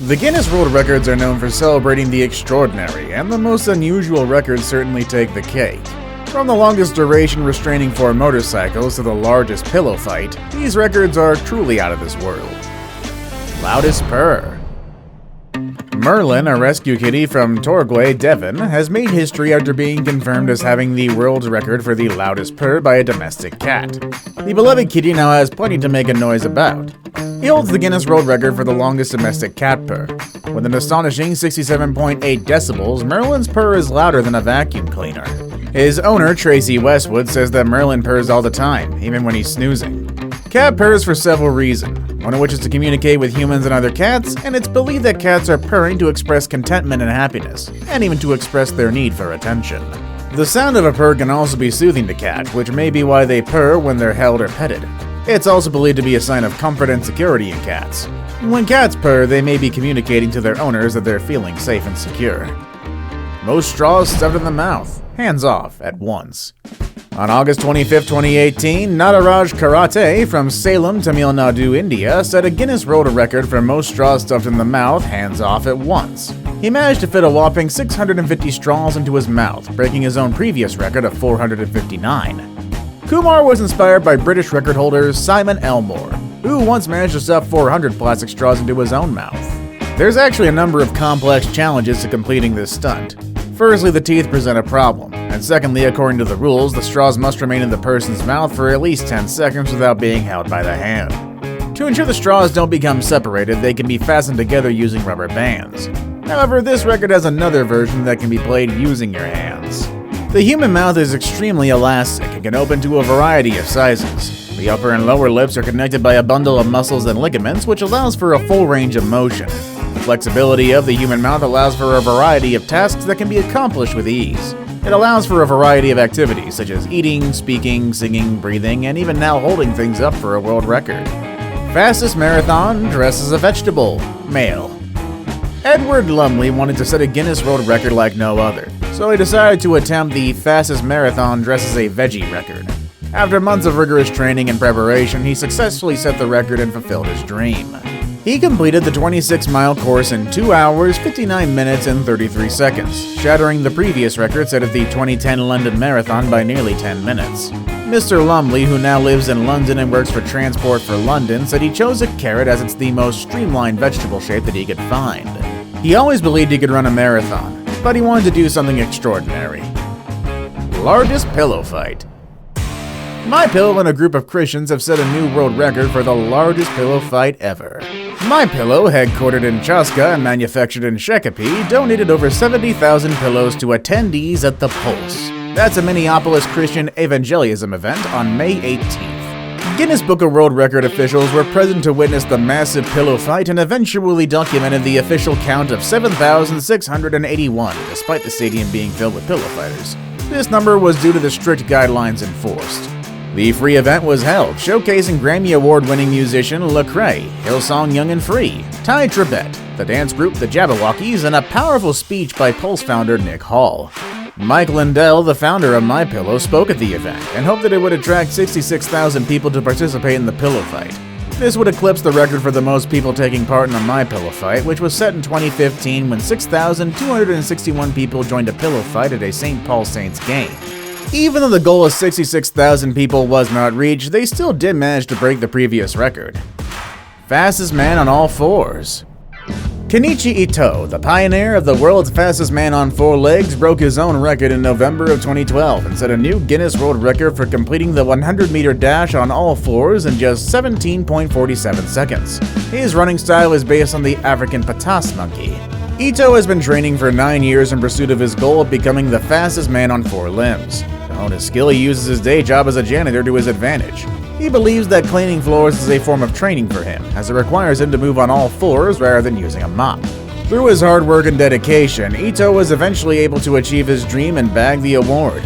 The Guinness World Records are known for celebrating the extraordinary, and the most unusual records certainly take the cake. From the longest duration restraining for motorcycles to the largest pillow fight, these records are truly out of this world. Loudest purr. Merlin, a rescue kitty from Torquay, Devon, has made history after being confirmed as having the world record for the loudest purr by a domestic cat. The beloved kitty now has plenty to make a noise about. He holds the Guinness World Record for the longest domestic cat purr. With an astonishing 67.8 decibels, Merlin's purr is louder than a vacuum cleaner. His owner, Tracy Westwood, says that Merlin purrs all the time, even when he's snoozing. Cat purrs for several reasons, one of which is to communicate with humans and other cats, and it's believed that cats are purring to express contentment and happiness, and even to express their need for attention. The sound of a purr can also be soothing to cats, which may be why they purr when they're held or petted. It's also believed to be a sign of comfort and security in cats. When cats purr, they may be communicating to their owners that they're feeling safe and secure. Most straws stuffed in the mouth, hands off at once. On August 25, 2018, Nataraj Karate from Salem, Tamil Nadu, India, set a Guinness World Record for most straws stuffed in the mouth, hands off at once. He managed to fit a whopping 650 straws into his mouth, breaking his own previous record of 459. Kumar was inspired by British record holder Simon Elmore, who once managed to stuff 400 plastic straws into his own mouth. There's actually a number of complex challenges to completing this stunt. Firstly, the teeth present a problem, and secondly, according to the rules, the straws must remain in the person's mouth for at least 10 seconds without being held by the hand. To ensure the straws don't become separated, they can be fastened together using rubber bands. However, this record has another version that can be played using your hands. The human mouth is extremely elastic and can open to a variety of sizes. The upper and lower lips are connected by a bundle of muscles and ligaments, which allows for a full range of motion. The flexibility of the human mouth allows for a variety of tasks that can be accomplished with ease. It allows for a variety of activities such as eating, speaking, singing, breathing, and even now holding things up for a world record. Fastest marathon dressed as a vegetable, male. Edward Lumley wanted to set a Guinness World Record like no other, so he decided to attempt the fastest marathon dressed as a veggie record. After months of rigorous training and preparation, he successfully set the record and fulfilled his dream. He completed the 26-mile course in 2 hours, 59 minutes, and 33 seconds, shattering the previous record set at the 2010 London Marathon by nearly 10 minutes. Mr. Lumley, who now lives in London and works for Transport for London, said he chose a carrot as it's the most streamlined vegetable shape that he could find. He always believed he could run a marathon, but he wanted to do something extraordinary. Largest pillow fight. MyPillow and a group of Christians have set a new world record for the largest pillow fight ever. MyPillow, headquartered in Chaska and manufactured in Shakopee, donated over 70,000 pillows to attendees at The Pulse. That's a Minneapolis Christian evangelism event on May 18th. Guinness Book of World Record officials were present to witness the massive pillow fight and eventually documented the official count of 7,681, despite the stadium being filled with pillow fighters. This number was due to the strict guidelines enforced. The free event was held, showcasing Grammy Award-winning musician Lecrae, Hillsong Young and Free, Ty Tribbett, the dance group The Jabberwockies, and a powerful speech by Pulse founder Nick Hall. Mike Lindell, the founder of MyPillow, spoke at the event and hoped that it would attract 66,000 people to participate in the pillow fight. This would eclipse the record for the most people taking part in a MyPillow fight, which was set in 2015 when 6,261 people joined a pillow fight at a St. Paul Saints game. Even though the goal of 66,000 people was not reached, they still did manage to break the previous record. Fastest man on all fours. Kenichi Ito, the pioneer of the world's fastest man on four legs, broke his own record in November of 2012 and set a new Guinness World Record for completing the 100-meter dash on all fours in just 17.47 seconds. His running style is based on the African patas monkey. Ito has been training for 9 years in pursuit of his goal of becoming the fastest man on four limbs. To hone his skill, he uses his day job as a janitor to his advantage. He believes that cleaning floors is a form of training for him, as it requires him to move on all fours rather than using a mop. Through his hard work and dedication, Ito was eventually able to achieve his dream and bag the award.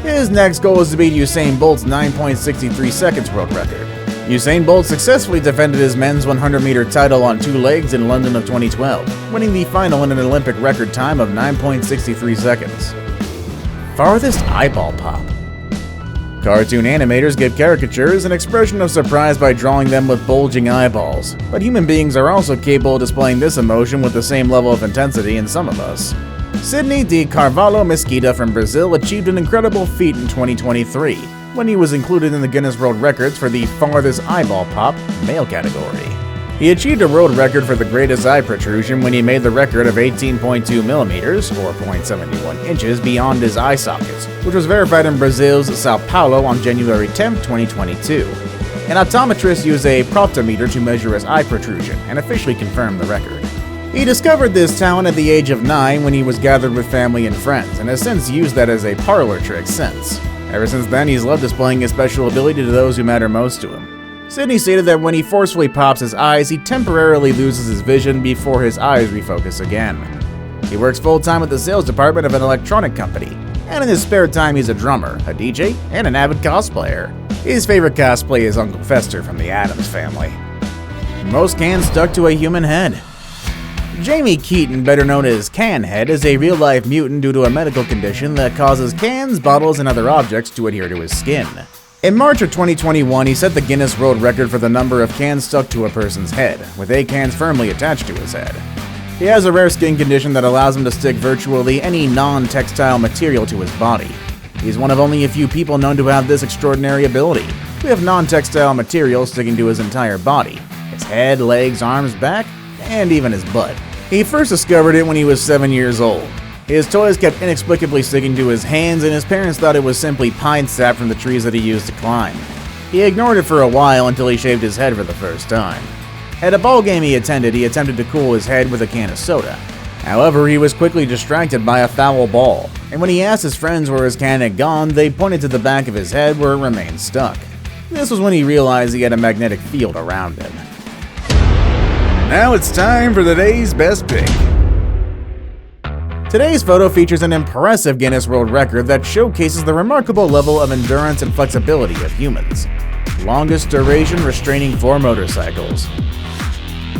His next goal is to beat Usain Bolt's 9.63 seconds world record. Usain Bolt successfully defended his men's 100-meter title on two legs in London of 2012, winning the final in an Olympic record time of 9.63 seconds. Farthest eyeball pop. Cartoon animators give caricatures an expression of surprise by drawing them with bulging eyeballs, but human beings are also capable of displaying this emotion with the same level of intensity in some of us. Sidney de Carvalho Mesquita from Brazil achieved an incredible feat in 2023, when he was included in the Guinness World Records for the farthest eyeball pop male category. He achieved a world record for the greatest eye protrusion when he made the record of 18.2 millimeters, or 0.71 inches, beyond his eye sockets, which was verified in Brazil's Sao Paulo on January 10, 2022. An optometrist used a proptometer to measure his eye protrusion and officially confirmed the record. He discovered this talent at the age of 9 when he was gathered with family and friends, and has since used that as a parlor trick since. Ever since then, he's loved displaying his special ability to those who matter most to him. Sidney stated that when he forcefully pops his eyes, he temporarily loses his vision before his eyes refocus again. He works full-time at the sales department of an electronic company, and in his spare time he's a drummer, a DJ, and an avid cosplayer. His favorite cosplay is Uncle Fester from the Addams Family. Most cans stuck to a human head. Jamie Keaton, better known as Canhead, is a real-life mutant due to a medical condition that causes cans, bottles, and other objects to adhere to his skin. In March of 2021, he set the Guinness World Record for the number of cans stuck to a person's head, with 8 cans firmly attached to his head. He has a rare skin condition that allows him to stick virtually any non-textile material to his body. He's one of only a few people known to have this extraordinary ability. We have non-textile material sticking to his entire body: his head, legs, arms, back, and even his butt. He first discovered it when he was 7 years old. His toys kept inexplicably sticking to his hands, and his parents thought it was simply pine sap from the trees that he used to climb. He ignored it for a while until he shaved his head for the first time. At a ball game he attended, he attempted to cool his head with a can of soda. However, he was quickly distracted by a foul ball, and when he asked his friends where his can had gone, they pointed to the back of his head where it remained stuck. This was when he realized he had a magnetic field around him. Now it's time for the day's best pick. Today's photo features an impressive Guinness World Record that showcases the remarkable level of endurance and flexibility of humans. Longest duration restraining for motorcycles.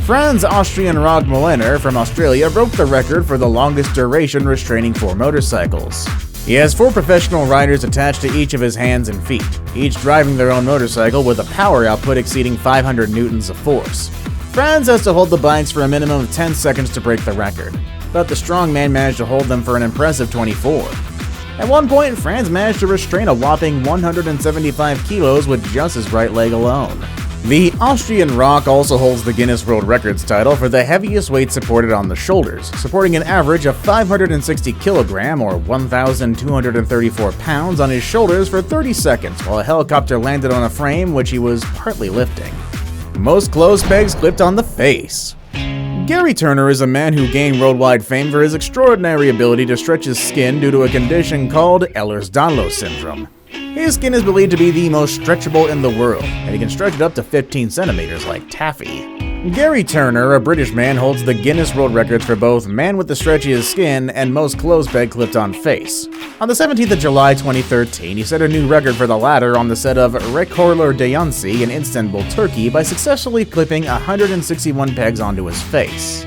Franz Austrian Rodmüller from Australia broke the record for the longest duration restraining for motorcycles. He has 4 professional riders attached to each of his hands and feet, each driving their own motorcycle with a power output exceeding 500 newtons of force. Franz has to hold the bikes for a minimum of 10 seconds to break the record, but the strongman managed to hold them for an impressive 24. At one point, Franz managed to restrain a whopping 175 kilos with just his right leg alone. The Austrian Rock also holds the Guinness World Records title for the heaviest weight supported on the shoulders, supporting an average of 560 kg or 1,234 pounds on his shoulders for 30 seconds while a helicopter landed on a frame which he was partly lifting. Most clothes pegs clipped on the face. Gary Turner is a man who gained worldwide fame for his extraordinary ability to stretch his skin due to a condition called Ehlers-Danlos syndrome. His skin is believed to be the most stretchable in the world, and he can stretch it up to 15 centimeters like taffy. Gary Turner, a British man, holds the Guinness World Records for both man with the stretchiest skin and most clothes peg clipped on face. On the 17th of July 2013, he set a new record for the latter on the set of Rekorlar Dayansi in Istanbul, Turkey by successfully clipping 161 pegs onto his face.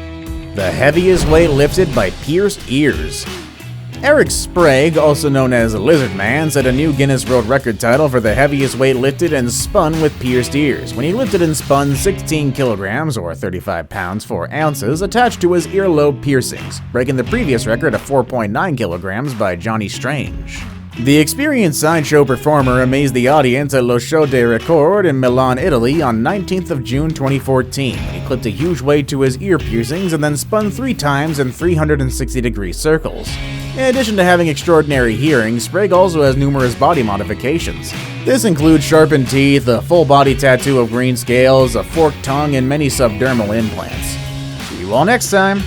The heaviest weight lifted by pierced ears. Eric Sprague, also known as Lizard Man, set a new Guinness World Record title for the heaviest weight lifted and spun with pierced ears, when he lifted and spun 16 kilograms or 35 pounds 4 ounces attached to his earlobe piercings, breaking the previous record of 4.9 kilograms by Johnny Strange. The experienced sideshow performer amazed the audience at Lo Show de Record in Milan, Italy on 19th of June 2014 when he clipped a huge weight to his ear piercings and then spun 3 times in 360-degree circles. In addition to having extraordinary hearing, Sprague also has numerous body modifications. This includes sharpened teeth, a full body tattoo of green scales, a forked tongue, and many subdermal implants. See you all next time!